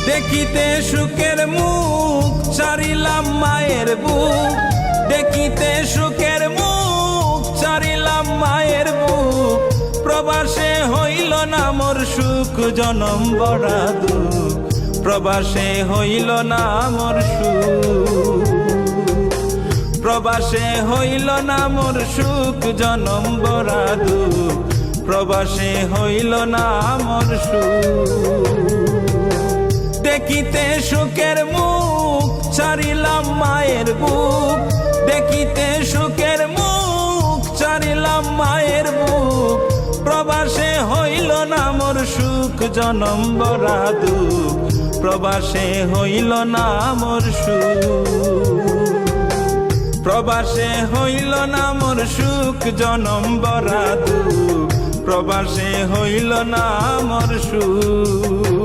দেখিতে সুখের মুখ ছাড়িলাম মায়ের বুক, দেখিতে সুখের মুখ ছাড়িলাম মায়ের বুক। প্রবাসে হইল না মোর সুখ জনম বড়া দুঃখ, প্রবাসে হইল না মোর সুখ, প্রবাসে হইল না মোর সুখ জনম বড়া দুঃখ, প্রবাসে হইল না মোর সুখ। দেখিতে সুখের মুখ ছাড়িলাম মায়ের বুক, দেখিতে সুখের মুখ ছাড়িলাম মায়ের বুক। প্রবাসে হইল না মোর সুখ জনম বড়া দুঃখ, প্রবাসে হইল না মোর সুখ, প্রবাসে হইল না মোর সুখ জনম বড়া দুঃখ, প্রবাসে হইল না মোর সুখ।